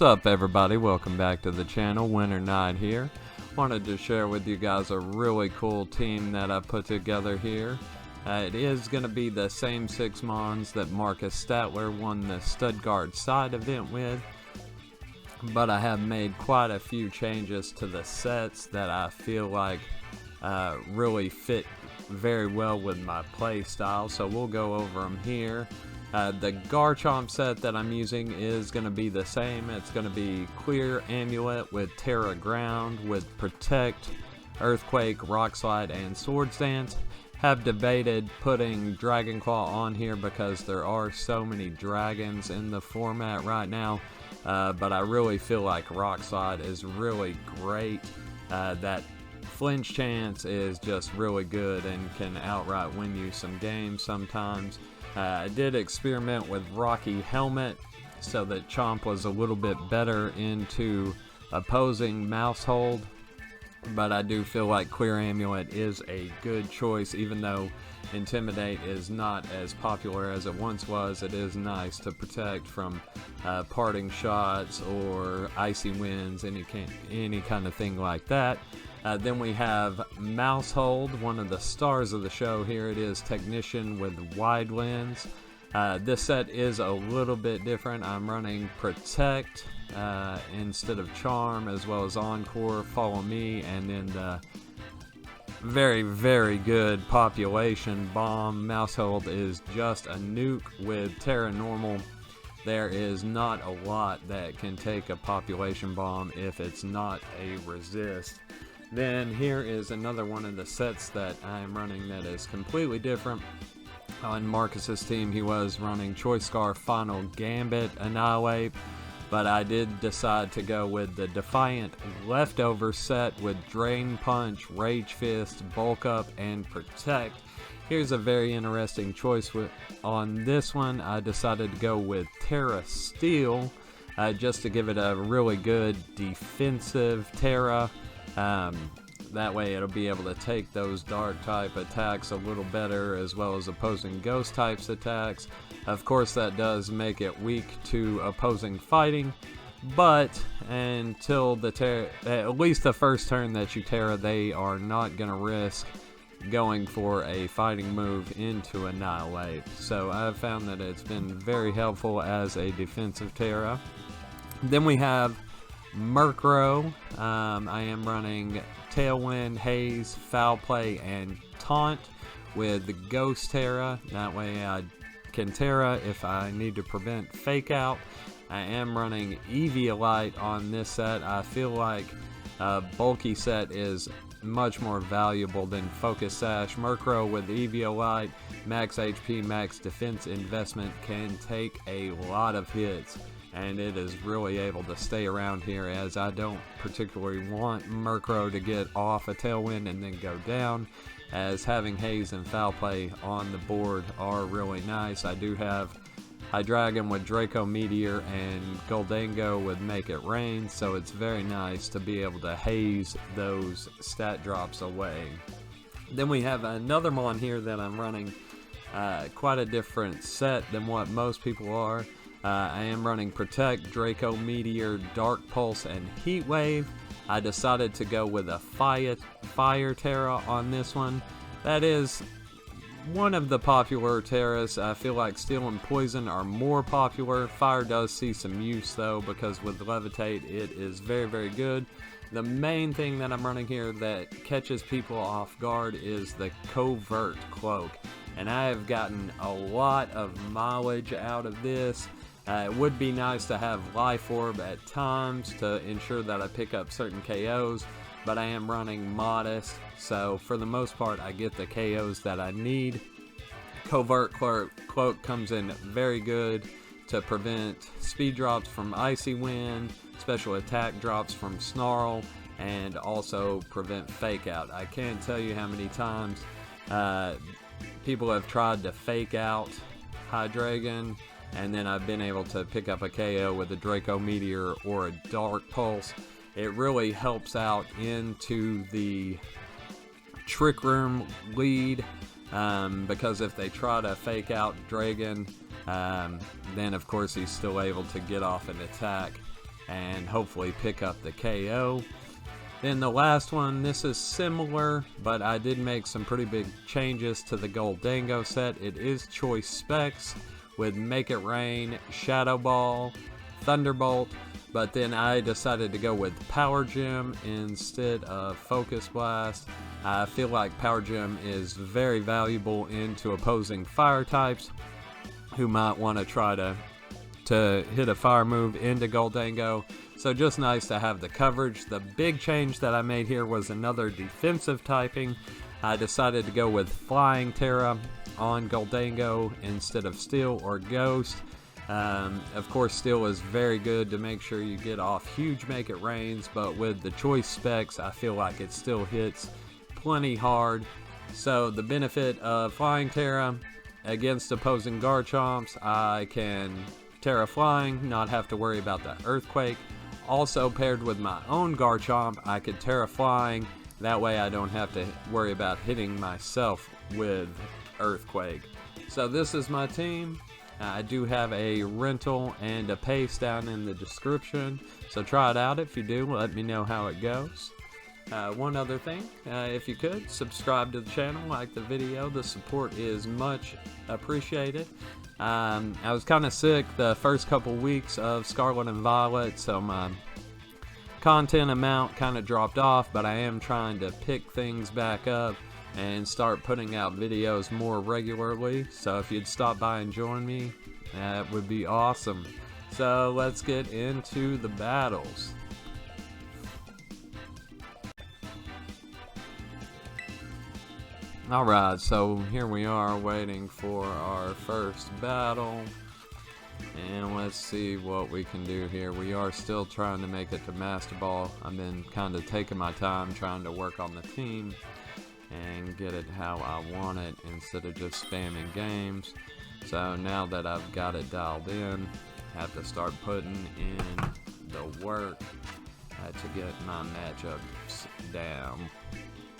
What's up, everybody? Welcome back to the channel. Winter Knight here. Wanted to share with you guys a really cool team that I put together here. It is going to be the same 6 Mons that Marcus Statler won the Stuttgart side event with, but I have made quite a few changes to the sets that I feel like really fit very well with my play style, so we'll go over them here. The Garchomp set that I'm using is going to be the same. It's going to be Clear Amulet with Terra Ground with Protect, Earthquake, Rock Slide, and Swords Dance. Have debated putting Dragon Claw on here because there are so many dragons in the format right now, but I really feel like Rock Slide is really great. That flinch chance is just really good and can outright win you some games sometimes. I did experiment with Rocky Helmet so that Chomp was a little bit better into opposing mouse hold, but I do feel like Clear Amulet is a good choice. Even though Intimidate is not as popular as it once was, it is nice to protect from parting shots or icy winds, any kind of thing like that. Then we have Mouse Hold, one of the stars of the show. Here it is, Technician with Wide Lens. This set is a little bit different. I'm running Protect instead of Charm, as well as Encore, Follow Me, and then the very, very good Population Bomb. Mouse Hold is just a nuke with Terra Normal. There is not a lot that can take a Population Bomb if it's not a resist. Then here is another one of the sets that I'm running that is completely different. On Marcus's team, he was running Choice Scar, Final Gambit, Annihilate, but I did decide to go with the Defiant Leftover set with Drain Punch, Rage Fist, Bulk Up, and Protect. Here's a very interesting choice. On this one, I decided to go with Terra Steel, just to give it a really good defensive Terra. That way it'll be able to take those dark type attacks a little better, as well as opposing ghost types attacks. Of course, that does make it weak to opposing fighting, but until at least the first turn that you Terra, they are not going to risk going for a fighting move into Annihilate. So I've found that it's been very helpful as a defensive Terra. Then we have Murkrow. I am running Tailwind, Haze, Foul Play, and Taunt with the Ghost Terra. That way I can Terra if I need to prevent Fake Out. I am running Eviolite on this set. I feel like a bulky set is much more valuable than Focus Sash. Murkrow with Eviolite, max HP, max defense investment, can take a lot of hits, and it is really able to stay around here, as I don't particularly want Murkrow to get off a Tailwind and then go down, as having Haze and Foul Play on the board are really nice. I do have Hydreigon with Draco Meteor and Gholdengo with Make It Rain, so it's very nice to be able to haze those stat drops away. Then we have another Mon here that I'm running quite a different set than what most people are. I am running Protect, Draco Meteor, Dark Pulse, and Heat Wave. I decided to go with a Fire Terra on this one. That is one of the popular Terras. I feel like Steel and Poison are more popular. Fire does see some use though, because with Levitate it is very, very good. The main thing that I'm running here that catches people off guard is the Covert Cloak, and I have gotten a lot of mileage out of this. It would be nice to have Life Orb at times to ensure that I pick up certain KOs, but I am running Modest, so for the most part I get the KOs that I need. Covert Cloak comes in very good to prevent speed drops from Icy Wind, special attack drops from Snarl, and also prevent Fake Out. I can't tell you how many times people have tried to Fake Out Hydreigon, and then I've been able to pick up a KO with a Draco Meteor or a Dark Pulse. It really helps out into the Trick Room lead, because if they try to Fake Out Dragon, then of course he's still able to get off an attack. and hopefully pick up the KO. Then the last one, this is similar, but I did make some pretty big changes to the Gholdengo set. It is choice specs with Make It Rain, Shadow Ball, Thunderbolt, but then I decided to go with Power Gem instead of Focus Blast. I feel like Power Gem is very valuable into opposing fire types who might want to try to hit a fire move into Gholdengo. So just nice to have the coverage. The big change that I made here was another defensive typing. I decided to go with Flying Tera on Gholdengo instead of Steel or Ghost. Of course, Steel is very good to make sure you get off huge Make It Rains, but with the choice specs, I feel like it still hits plenty hard. So the benefit of Flying Tera against opposing Garchomps, I can Tera Flying, not have to worry about the Earthquake. Also paired with my own Garchomp, I could Tera Flying. That way I don't have to worry about hitting myself with Earthquake. So this is my team. I do have a rental and a pace down in the description. So try it out. If you do, let me know how it goes. One other thing, if you could, subscribe to the channel, like the video. The support is much appreciated. I was kind of sick the first couple weeks of Scarlet and Violet, so my content amount kind of dropped off, but I am trying to pick things back up and start putting out videos more regularly. So if you'd stop by and join me, that would be awesome. So let's get into the battles. Alright, so here we are waiting for our first battle. And let's see what we can do here. We are still trying to make it to Master Ball. I've been kind of taking my time trying to work on the team and get it how I want it instead of just spamming games. So now that I've got it dialed in, I have to start putting in the work to get my matchups down.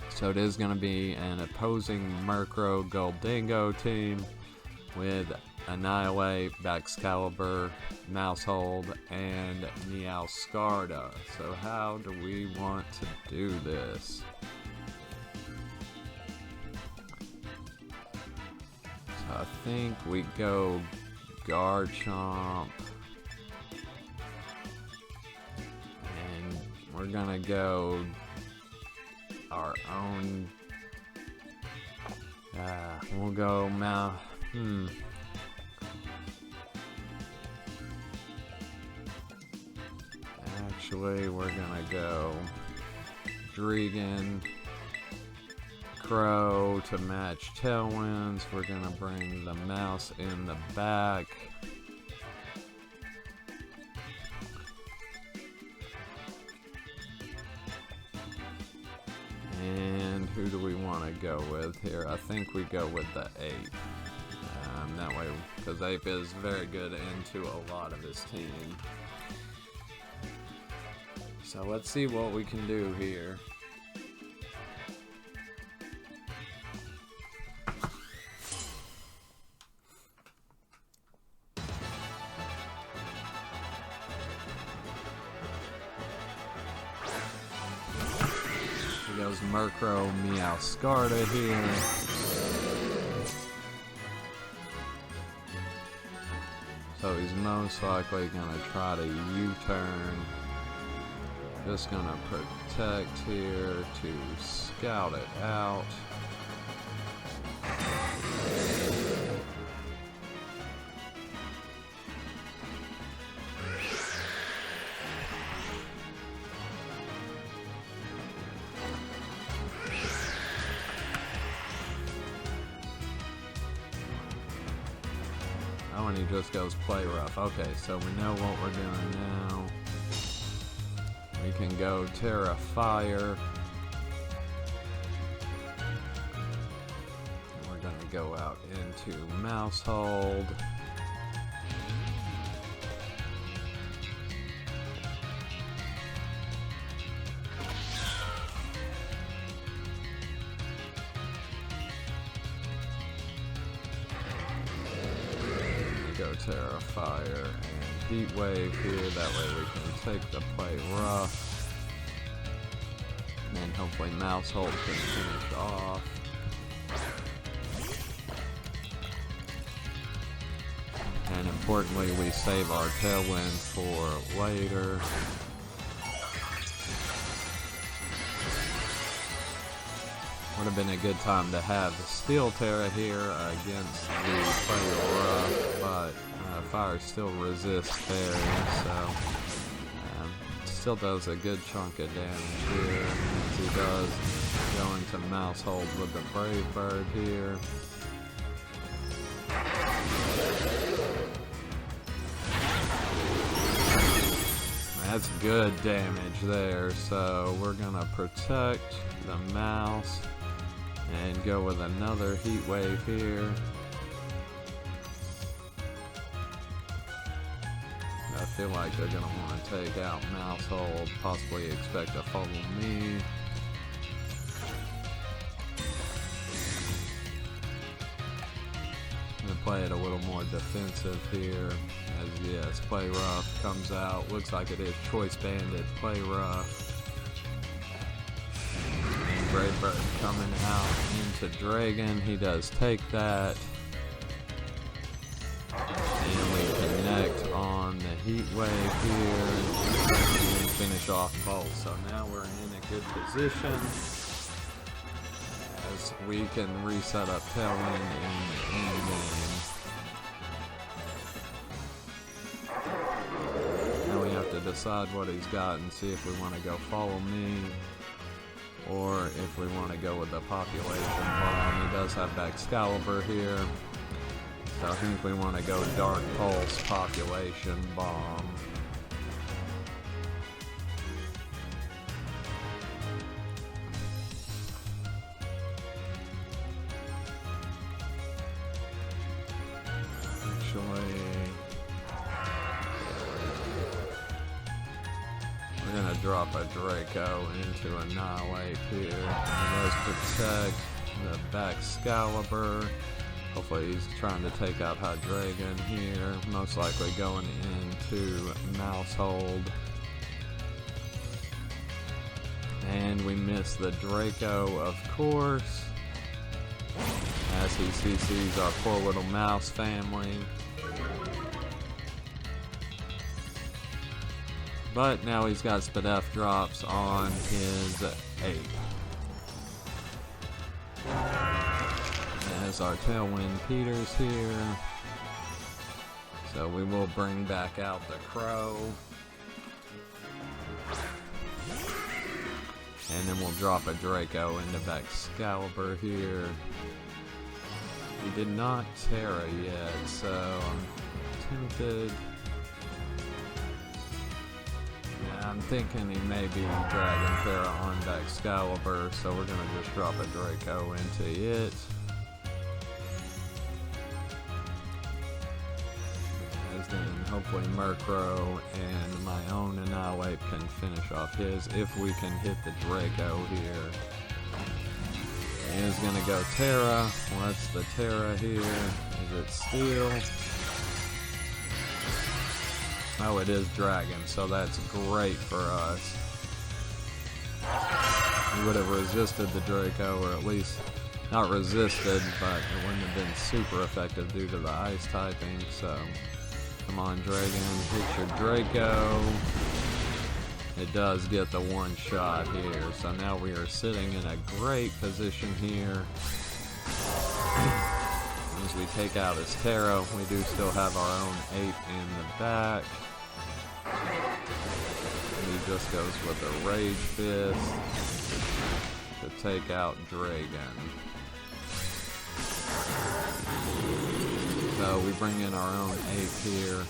So it is going to be an opposing Murkrow Gholdengo team with Annihilate, Baxcalibur, Mousehold, and Meowscarda. So how do we want to do this? So I think we go Garchomp. And we're going to go our own. We'll go Actually, we're gonna go Dregan, Crow to match Tailwinds. We're gonna bring the mouse in the back. And who do we want to go with here? I think we go with the Ape. That way, because Ape is very good into a lot of his team. So let's see what we can do here. Here goes Murkrow, Meowscarda here. So he's most likely gonna try to U-turn. Just gonna protect here to scout it out. Oh, and he just goes play rough. Okay, so we know what we're doing now. We can go Tera Fire. We're gonna go out into Mousehold. Go Tera Fire and Heat Wave here. That way we can take the play rough. And then hopefully Mousehold can finish off. And importantly, we save our Tailwind for later. Would have been a good time to have the Steel Terra here against the Play Rough, but Fire still resists Fairy, so still does a good chunk of damage here. As he does go into Mousehold with the Brave Bird here. That's good damage there, so we're gonna protect the mouse and go with another Heat Wave here. I feel like they're gonna want to take out Mousehold, possibly expect to follow me. I'm gonna play it a little more defensive here, as yes, Play Rough comes out. Looks like it is Choice Banded Play Rough. And Brave Bird coming out into Dragon. He does take that. And we connect on the Heat Wave here and finish off both. So now we're in a good position as we can reset up Tailwind in the end game. Now we have to decide what he's got and see if we want to go Follow Me or if we want to go with the Population Bomb. He does have Excalibur here. So I think we want to go Dark Pulse Population Bomb. Actually, we're going to drop a Draco into Annihilate here. And let's protect the Excalibur. Hopefully he's trying to take out Hydreigon here, most likely going into Mousehold. And we miss the Draco, of course, as he CCs our poor little mouse family. But now he's got Spadef drops on his 8. As our Tailwind Peters here. So we will bring back out the Crow. And then we'll drop a Draco into Excalibur here. He did not Terra yet, so I'm tempted. Yeah, I'm thinking he may be Dragon Terra on Excalibur, so we're gonna just drop a Draco into it. And hopefully Murkrow and my own Annihilate can finish off his if we can hit the Draco here. He is going to go Terra. What's the Terra here? Is it Steel? Oh, it is Dragon, so that's great for us. We would have resisted the Draco, or at least not resisted, but it wouldn't have been super effective due to the Ice typing, so... Come on, Dragon, hit your Draco. It does get the one shot here, so now we are sitting in a great position here. As we take out his Terra, we do still have our own 8 in the back. And he just goes with a Rage Fist to take out Dragon. So we bring in our own 8 here,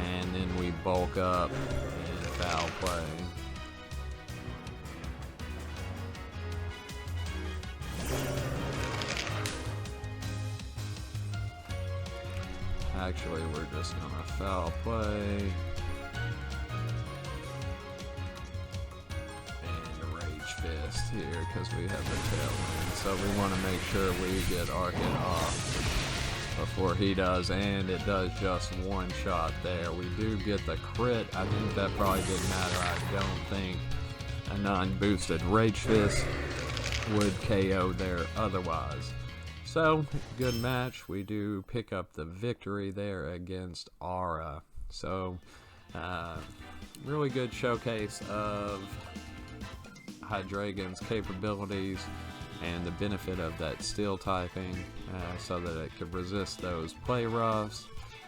and then we bulk up and foul play. Actually, we're just gonna foul play. And a Rage Fist here, because we have the Tailwind. So we want to make sure we get our hit off before he does, and it does just one shot there. We do get the crit. I think that probably didn't matter. I don't think a non-boosted Rage Fist would KO there otherwise. So, good match. We do pick up the victory there against Aura. So, really good showcase of Hydreigon's capabilities and the benefit of that steel typing, so that it could resist those play roughs,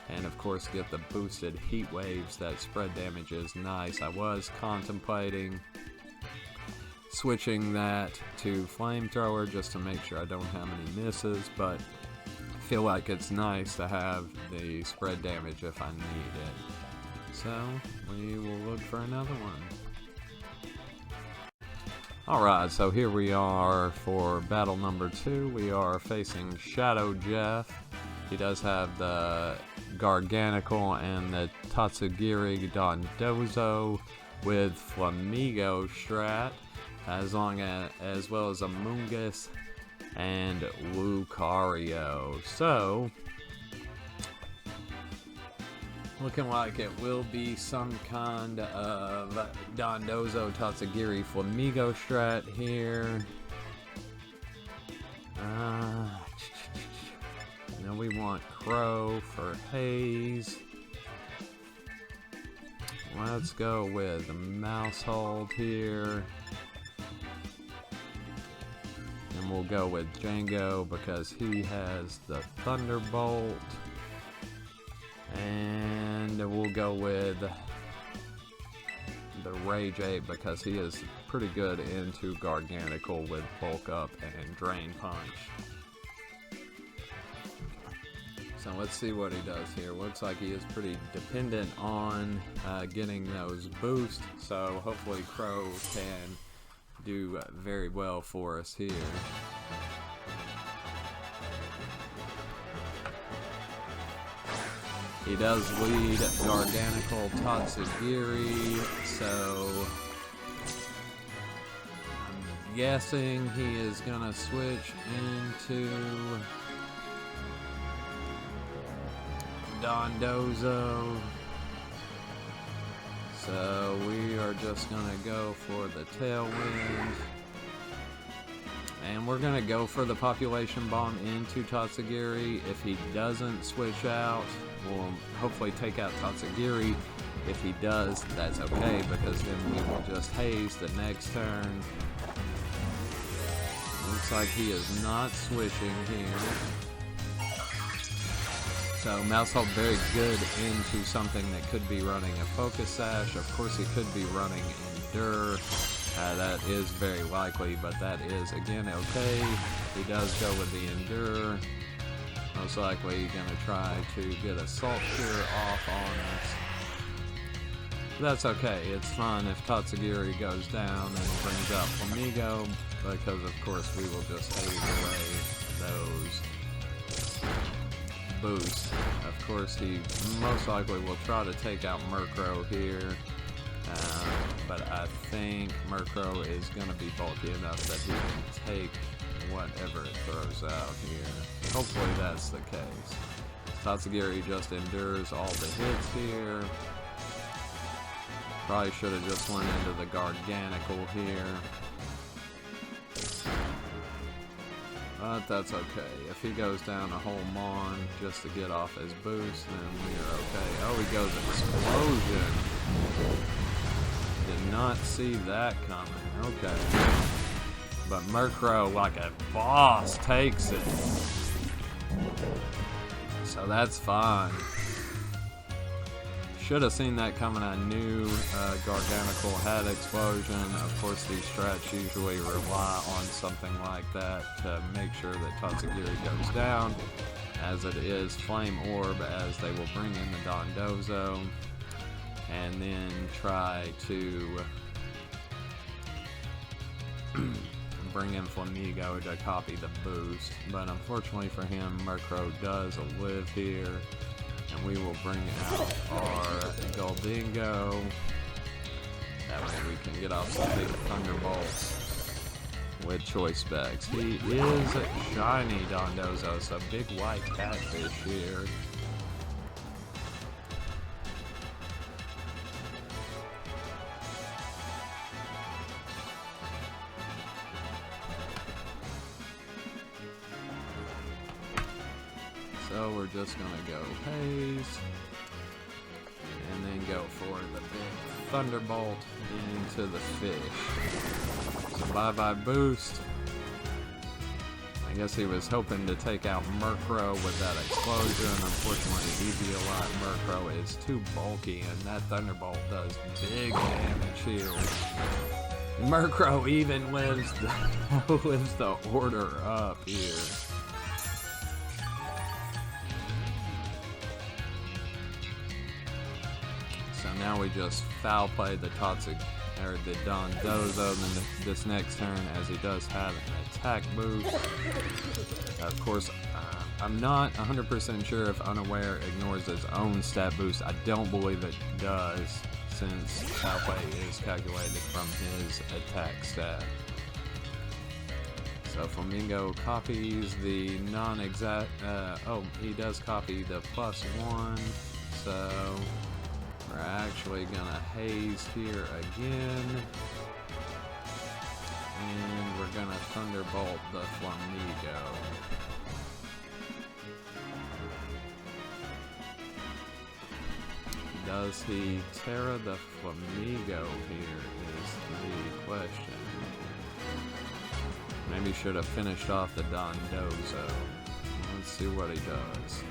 and of course get the boosted heat waves. That spread damage is nice. I was contemplating switching that to flamethrower just to make sure I don't have any misses, but I feel like it's nice to have the spread damage if I need it. So we will look for another one. Alright, so here we are for battle number 2. We are facing Shadow Jeff. He does have the Garganical and the Tatsugiri Dondozo with Flamigo strat, as well as Amoonguss and Lucario. So, looking like it will be some kind of Dondozo Tatsugiri Flamigo strat here. Now we want Crow for Haze. Let's go with the Mousehold here. And we'll go with Django because he has the Thunderbolt. And we'll go with the Rage 8 because he is pretty good into Garganical with Bulk Up and Drain Punch. So let's see what he does here. Looks like he is pretty dependent on getting those boosts, so hopefully Crow can do very well for us here. He does lead Garganical Tatsugiri, so I'm guessing he is gonna switch into Dondozo. So we are just gonna go for the Tailwind. And we're gonna go for the Population Bomb into Tatsugiri. If he doesn't switch out, we'll hopefully take out Tatsugiri. If he does, that's okay, because then we will just haze the next turn. Looks like he is not switching here. So Mousehold very good into something that could be running a Focus Sash. Of course he could be running Endure. That is very likely, but that is, again, okay. He does go with the Endure. Most likely going to try to get a Salt Cure off on us. That's okay. It's fun if Tatsugiri goes down and brings out Flamigo, because of course we will just haze away those boosts. Of course he most likely will try to take out Murkrow here. But I think Murkrow is going to be bulky enough that he can take whatever it throws out here. Hopefully that's the case. Tatsugiri just endures all the hits here. Probably should have just went into the Garganical here. But that's okay. If he goes down a whole Mon just to get off his boost, then we're okay. Oh, he goes Explosion. Did not see that coming. Okay. But Murkrow, like a boss, takes it. So that's fine. Should have seen that coming. I knew Garganical had Explosion. Of course, these strats usually rely on something like that to make sure that Tatsugiri goes down, as it is Flame Orb, as they will bring in the Dondozo and then try to bring in Flamigo to copy the boost. But unfortunately for him, Murkrow does live here. And we will bring out our Gholdengo. That way we can get off some big Thunderbolts. with choice specs. He is shiny Dondozo, so big white catfish here. So we're just gonna go haze, and then go for the big thunderbolt into the fish. So bye-bye boost. I guess he was hoping to take out Murkrow with that explosion. Unfortunately, EV-a-lot Murkrow is too bulky, and that thunderbolt does big damage here. Murkrow even lives the order up here. So now we just foul play the Toxic, or the Dondozo this next turn, as he does have an attack boost. Of course, I'm not 100% sure if Unaware ignores his own stat boost. I don't believe it does, since foul play is calculated from his attack stat. So Flamingo copies the non-exact, he does copy the +1, so we're actually gonna haze here again, and we're gonna thunderbolt the Flamingo. Does he Terra the Flamingo here is the question. Maybe should have finished off the Dondozo. Let's see what he does.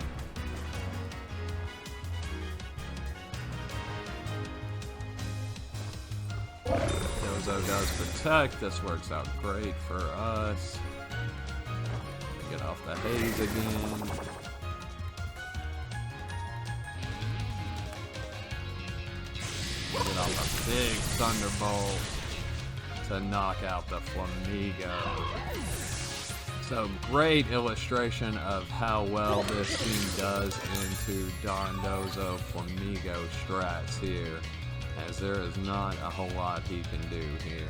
Dozo does protect. This works out great for us. Get off the haze again. Get off a big thunderbolt to knock out the Flamingo. So great illustration of how well this team does into Dondozo Flamingo strats here, as there is not a whole lot he can do here.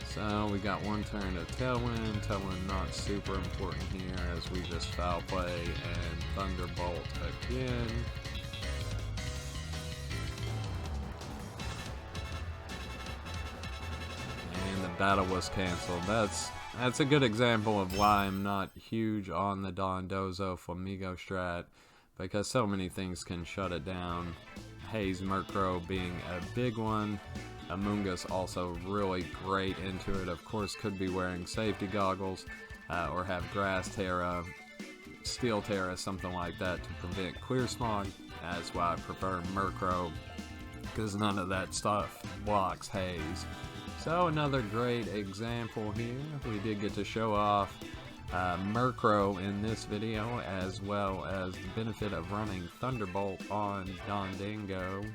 So we got one turn of Tailwind. Tailwind not super important here, as we just foul play and Thunderbolt again. And the battle was canceled. That's a good example of why I'm not huge on the Dondozo Flamingo strat, because so many things can shut it down. Haze Murkrow being a big one. Amoonguss also really great into it. Of course, could be wearing safety goggles or have Grass Terra, Steel Terra, something like that to prevent Clear Smog. That's why I prefer Murkrow, because none of that stuff blocks Haze. So another great example here. We did get to show off Murkrow in this video, as well as the benefit of running Thunderbolt on Gholdengo.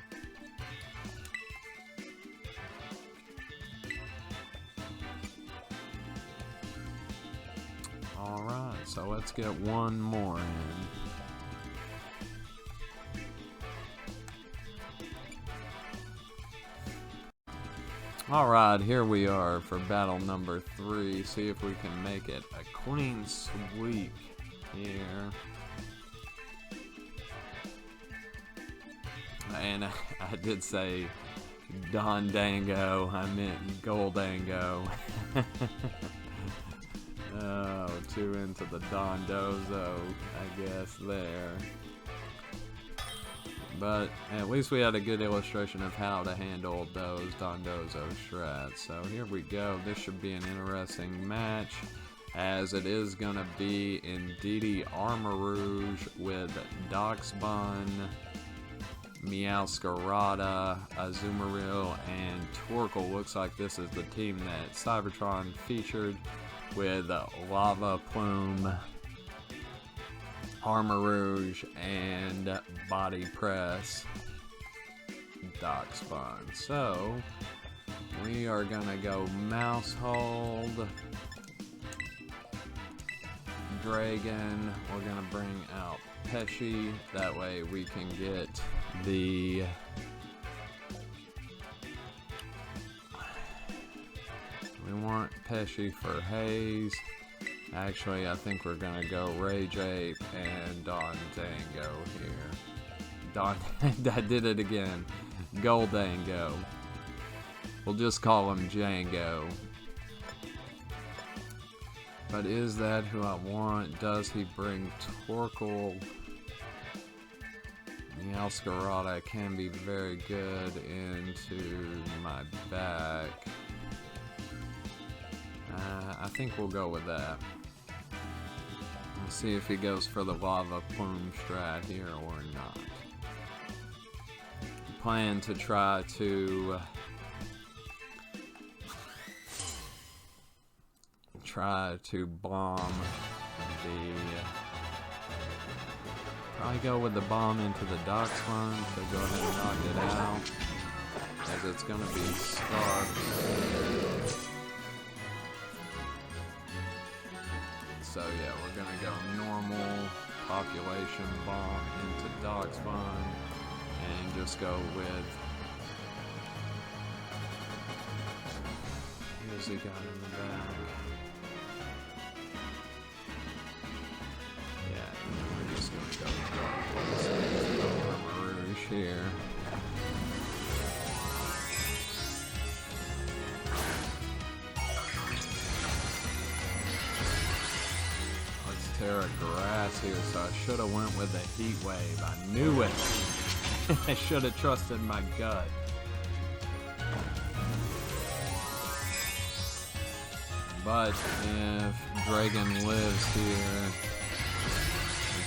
Alright, so let's get one more in. Alright, here we are for battle number 3. See if we can make it a clean sweep here. And I did say Gholdengo, I meant Gholdengo. Oh, 2 into the Dondozo, I guess, there. But at least we had a good illustration of how to handle those Dondozo strats. So here we go. This should be an interesting match, as it is going to be Indeedee Armarouge with Doxbun, Meowscarada, Azumarill, and Torkoal. Looks like this is the team that Cybertron featured, with Lava Plume, Armarouge, and Body Press Doxbun. So we are gonna go Mousehold, Dragon. We're gonna bring out Pesci. That way we can get the we want Pesci for Haze. Actually, I think we're gonna go Rage Ape and Gholdengo here. I did it again. Gholdengo. We'll just call him Django. But is that who I want? Does he bring Torkoal? The Alscarada can be very good into my back. I think we'll go with that. We'll see if he goes for the Lava Plume strat here or not. Plan to try to bomb the... Probably go with the bomb into the Dock Sponge to go ahead and knock it out, as it's going to be Scarf. So yeah, we're going to go normal population bomb into Dock Sponge and just go with... Who's he got in the back? We're just going to go Rouge here. Let's tear a grass here, so I should have went with the Heat Wave. I knew it. I should have trusted my gut. But if Dragon lives here,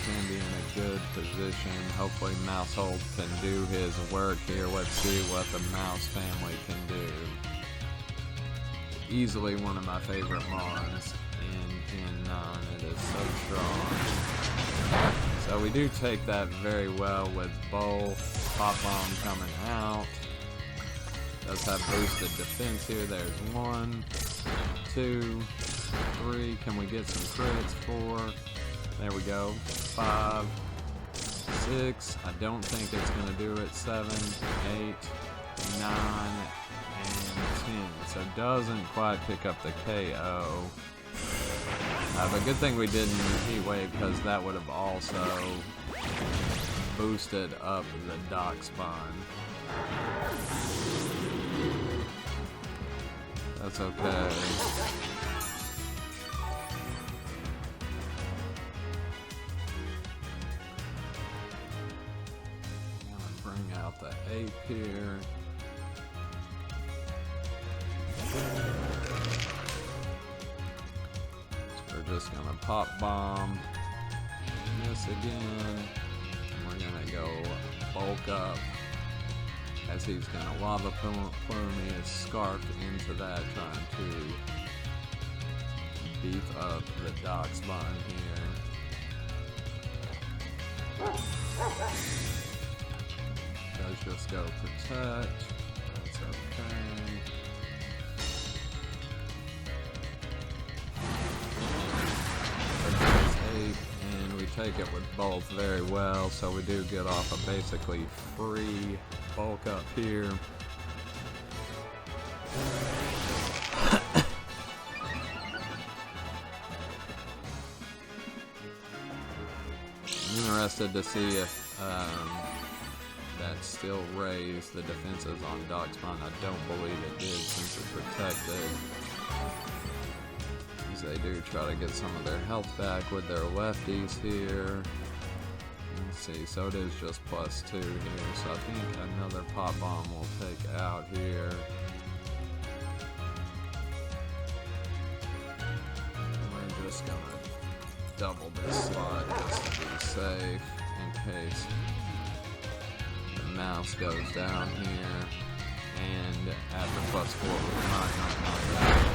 can be in a good position. Hopefully Mousehold can do his work here. Let's see what the Mouse family can do. Easily one of my favorite Mons in Gen 9. It is so strong. So we do take that very well with both. Pop Bomb coming out. Does have boosted defense here. There's 1, 2, 3. Can we get some crits? 4. There we go. 5, 6. I don't think it's going to do it. 7, 8, 9, and 10. So it doesn't quite pick up the KO. But good thing we didn't Heat Wave, because that would have also boosted up the Dock Sponge. That's okay. Out the ape here. So we're just gonna pop bomb this again. And we're gonna go bulk up, as he's gonna Lava Plume his Scarf into that, trying to beef up the Dock Sponge here. Does just go protect. That's okay. And we take it with both very well, so we do get off a basically free bulk up here. I'm interested to see if that still raised the defenses on Dock Sponge. I don't believe it did, since it's protected. As they do try to get some of their health back with their lefties here. Let's see, so it is just +2 here. So I think another Pop Bomb will take out here. We're just gonna double this slot just to be safe, in case Mouse goes down here, and after +4 we might not knock out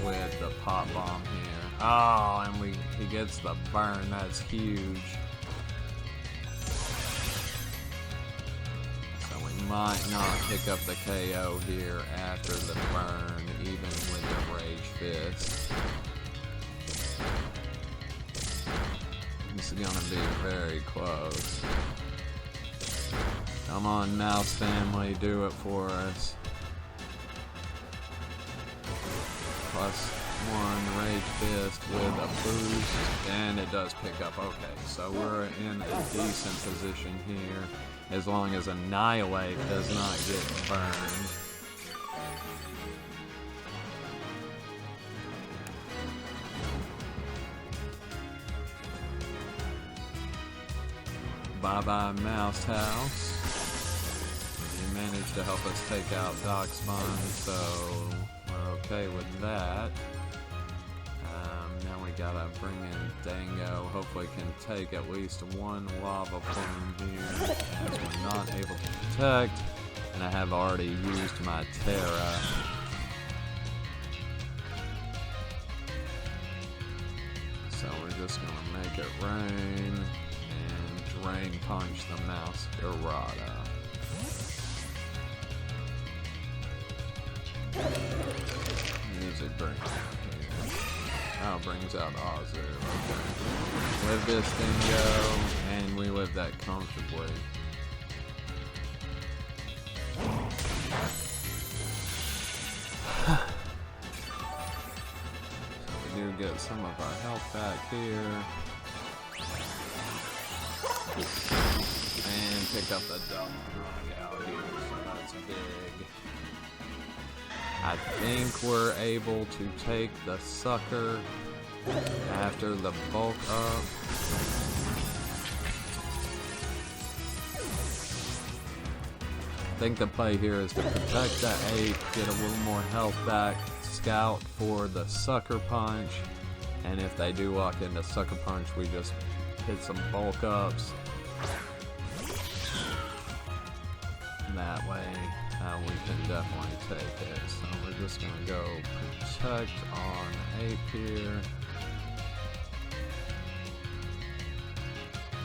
with the Pop Bomb here. Oh, and he gets the burn. That's huge. So we might not pick up the KO here after the burn, even with the Rage Fist. This is gonna be very close. Come on, Mouse family, do it for us. +1 Rage Fist with a boost, and it does pick up. Okay, so we're in a decent position here, as long as Annihilate does not get burned. Bye-bye, Mouse House. You managed to help us take out Doc Spawn, so we're okay with that. Now we gotta bring in Dango. Hopefully can take at least one lava plume here, as we're not able to protect. And I have already used my Terra. So we're just gonna make it rain. Drain punch the Masquerada. Music brings out here. Oh, brings out Azu. Okay. Live this Dingo, and we live that comfortably. So we do get some of our health back here. And pick up the double knockout here, so that's big. I think we're able to take the sucker after the bulk up. I think the play here is to protect the 8, get a little more health back, scout for the sucker punch, and if they do walk into sucker punch, we just hit some bulk ups. That way we can definitely take it. So we're just going to go protect on Ape here.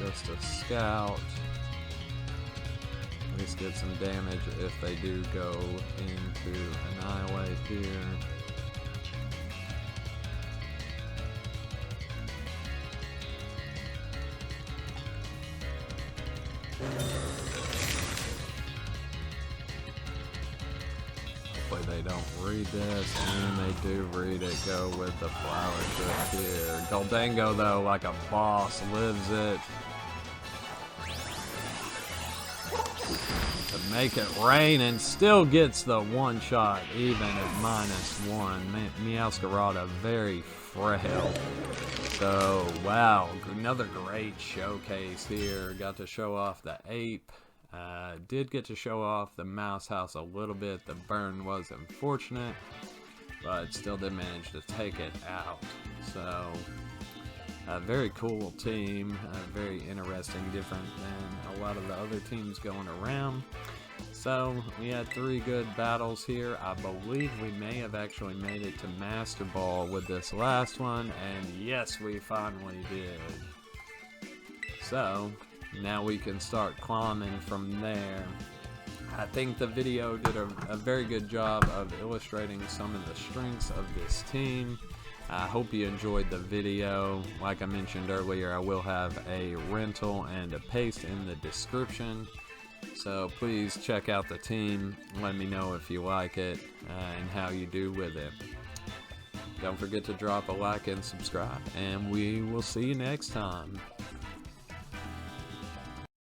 Just a scout. At least get some damage if they do go into Annihilate here. Hopefully they don't read this, and they do read it. Go with the flower shift here. Gholdengo, though, like a boss, lives it. To make it rain, and still gets the one shot, even at -1. Masquerada, very frail. So, wow, another great showcase here. Got to show off the Ape. Did get to show off the Mouse House a little bit. The burn was unfortunate, but still did manage to take it out. So, a very cool team. Very interesting, different than a lot of the other teams going around. So, we had 3 good battles here. I believe we may have actually made it to Master Ball with this last one, and yes, we finally did. So, now we can start climbing from there. I think the video did a very good job of illustrating some of the strengths of this team. I hope you enjoyed the video. Like I mentioned earlier, I will have a rental and a paste in the description. So please check out the team. Let me know if you like it and how you do with it. Don't forget to drop a like and subscribe, and we will see you next time.